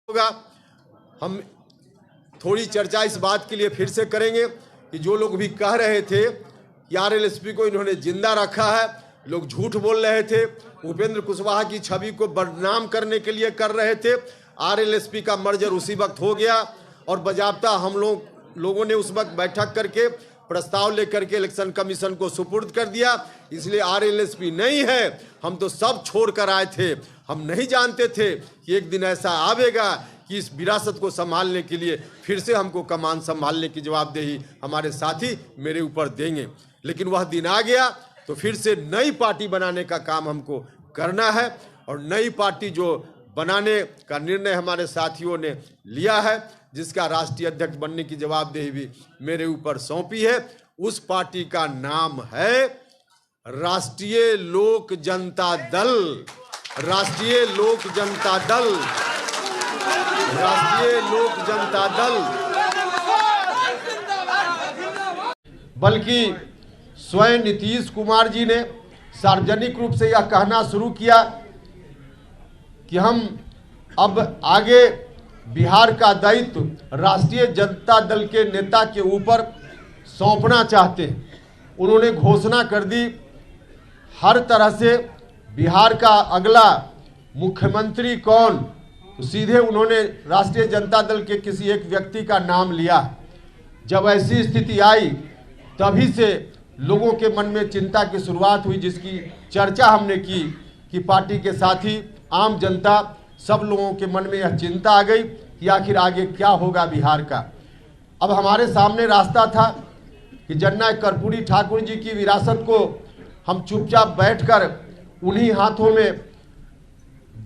होगा हम थोड़ी चर्चा इस बात के लिए फिर से करेंगे कि जो लोग भी कह रहे थे कि आरएलएसपी को इन्होंने जिंदा रखा है, लोग झूठ बोल रहे थे, उपेंद्र कुशवाहा की छवि को बदनाम करने के लिए कर रहे थे। आरएलएसपी का मर्जर उसी वक्त हो गया और बाकायदा हम लोगों ने उस वक्त बैठक करके प्रस्ताव लेकर के इलेक्शन कमीशन को सुपुर्द कर दिया। इसलिए आरएलएसपी नहीं है, हम तो सब छोड़ कर आए थे। हम नहीं जानते थे कि एक दिन ऐसा आवेगा कि इस विरासत को संभालने के लिए फिर से हमको कमान संभालने की जवाबदेही हमारे साथी मेरे ऊपर देंगे। लेकिन वह दिन आ गया तो फिर से नई पार्टी बनाने का काम हमको करना है और नई पार्टी जो बनाने का निर्णय हमारे साथियों ने लिया है, जिसका राष्ट्रीय अध्यक्ष बनने की जवाबदेही भी मेरे ऊपर सौंपी है, उस पार्टी का नाम है राष्ट्रीय लोक जनता दल। राष्ट्रीय लोक जनता दल, राष्ट्रीय लोक जनता दल। बल्कि स्वयं नीतीश कुमार जी ने सार्वजनिक रूप से यह कहना शुरू किया कि हम अब आगे बिहार का दायित्व राष्ट्रीय जनता दल के नेता के ऊपर सौंपना चाहते हैं। उन्होंने घोषणा कर दी हर तरह से बिहार का अगला मुख्यमंत्री कौन, तो सीधे उन्होंने राष्ट्रीय जनता दल के किसी एक व्यक्ति का नाम लिया। जब ऐसी स्थिति आई तभी से लोगों के मन में चिंता की शुरुआत हुई, जिसकी चर्चा हमने की कि पार्टी के साथी, आम जनता, सब लोगों के मन में यह चिंता आ गई कि आखिर आगे क्या होगा बिहार का। अब हमारे सामने रास्ता था कि जननायक कर्पूरी ठाकुर जी की विरासत को हम चुपचाप बैठकर उन्हीं हाथों में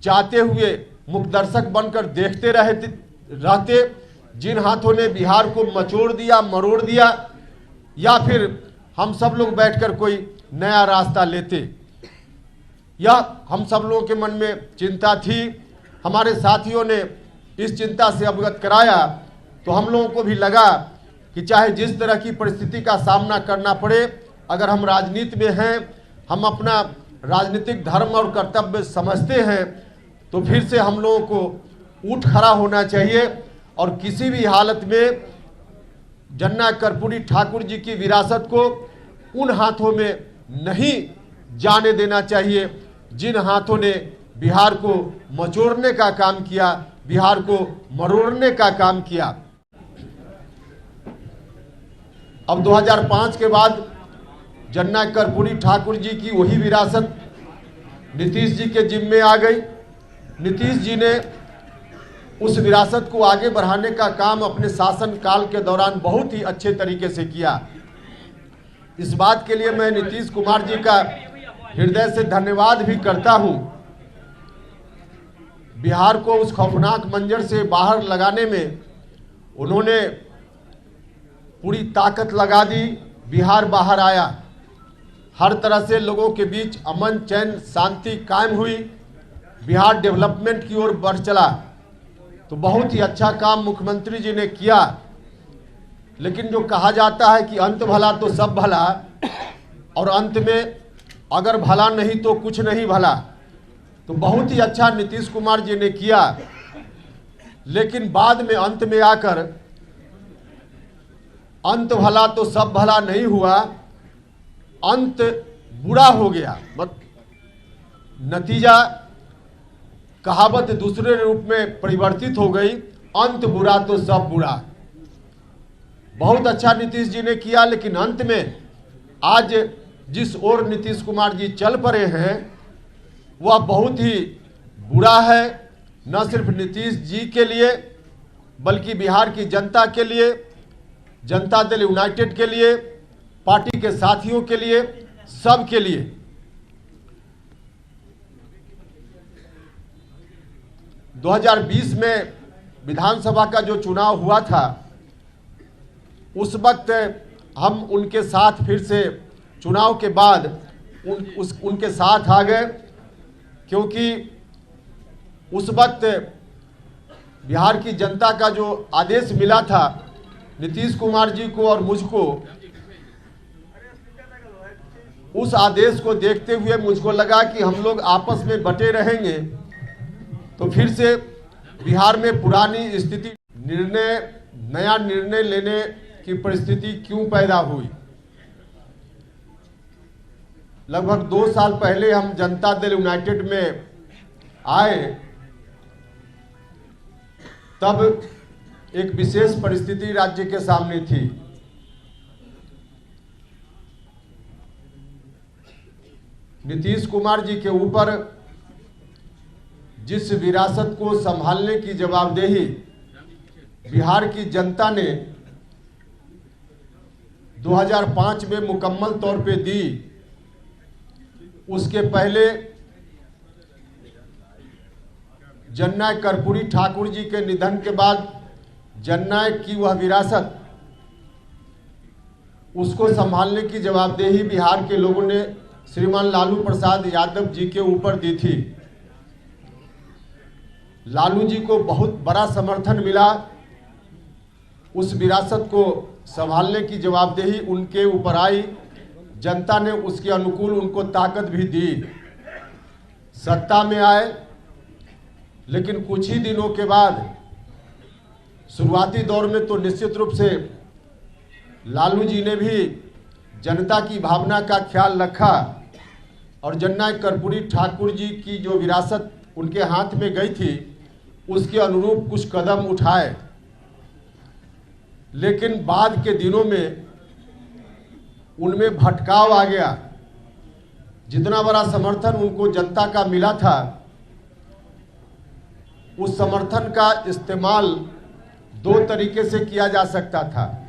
जाते हुए मुखदर्शक बनकर देखते रहते जिन हाथों ने बिहार को मचोड़ दिया, मरोड़ दिया, या फिर हम सब लोग बैठकर कोई नया रास्ता लेते। यह हम सब लोगों के मन में चिंता थी। हमारे साथियों ने इस चिंता से अवगत कराया तो हम लोगों को भी लगा कि चाहे जिस तरह की परिस्थिति का सामना करना पड़े, अगर हम राजनीति में हैं, हम अपना राजनीतिक धर्म और कर्तव्य समझते हैं, तो फिर से हम लोगों को उठ खड़ा होना चाहिए और किसी भी हालत में जननायक कर्पूरी ठाकुर जी की विरासत को उन हाथों में नहीं जाने देना चाहिए जिन हाथों ने बिहार को मचोड़ने का काम किया, बिहार को मरोड़ने का काम किया। अब 2005 के बाद जननायक कर्पूरी ठाकुर जी की वही विरासत नीतीश जी के जिम्मे आ गई। नीतीश जी ने उस विरासत को आगे बढ़ाने का काम अपने शासन काल के दौरान बहुत ही अच्छे तरीके से किया। इस बात के लिए मैं नीतीश कुमार जी का हृदय से धन्यवाद भी करता हूं। बिहार को उस खौफनाक मंजर से बाहर लगाने में उन्होंने पूरी ताकत लगा दी। बिहार बाहर आया, हर तरह से लोगों के बीच अमन, चैन, शांति कायम हुई, बिहार डेवलपमेंट की ओर बढ़ चला। तो बहुत ही अच्छा काम मुख्यमंत्री जी ने किया। लेकिन जो कहा जाता है कि अंत भला तो सब भला, और अंत में अगर भला नहीं तो कुछ नहीं भला, तो बहुत ही अच्छा नीतीश कुमार जी ने किया। लेकिन बाद में अंत में आकर अंत भला तो सब भला नहीं हुआ, अंत बुरा हो गया। नतीजा, कहावत दूसरे रूप में परिवर्तित हो गई, अंत बुरा तो सब बुरा। बहुत अच्छा नीतीश जी ने किया, लेकिन अंत में आज जिस ओर नीतीश कुमार जी चल पड़े हैं वह बहुत ही बुरा है, न सिर्फ नीतीश जी के लिए बल्कि बिहार की जनता के लिए, जनता दल यूनाइटेड के लिए, पार्टी के साथियों के लिए, सब के लिए। – 2020 में विधानसभा का जो चुनाव हुआ था, उस वक्त हम उनके साथ फिर से चुनाव के बाद उनके साथ आ गए, क्योंकि उस वक्त बिहार की जनता का जो आदेश मिला था नीतीश कुमार जी को और मुझको, उस आदेश को देखते हुए मुझको लगा कि हम लोग आपस में बटे रहेंगे तो फिर से बिहार में पुरानी स्थिति नया निर्णय लेने की परिस्थिति क्यों पैदा हुई। लगभग 2 साल पहले हम जनता दल यूनाइटेड में आए, तब एक विशेष परिस्थिति राज्य के सामने थी। नीतीश कुमार जी के ऊपर जिस विरासत को संभालने की जवाबदेही बिहार की जनता ने 2005 में मुकम्मल तौर पे दी, उसके पहले जननायक कर्पूरी ठाकुर जी के निधन के बाद जननायक की वह विरासत, उसको संभालने की जवाबदेही बिहार के लोगों ने श्रीमान लालू प्रसाद यादव जी के ऊपर दी थी। लालू जी को बहुत बड़ा समर्थन मिला, उस विरासत को संभालने की जवाबदेही उनके ऊपर आई, जनता ने उसके अनुकूल उनको ताकत भी दी, सत्ता में आए। लेकिन कुछ ही दिनों के बाद शुरुआती दौर में तो निश्चित रूप से लालू जी ने भी जनता की भावना का ख्याल रखा और जननायक कर्पूरी ठाकुर जी की जो विरासत उनके हाथ में गई थी उसके अनुरूप कुछ कदम उठाए। लेकिन बाद के दिनों में उनमें भटकाव आ गया। जितना बड़ा समर्थन उनको जनता का मिला था, उस समर्थन का इस्तेमाल 2 तरीके से किया जा सकता था।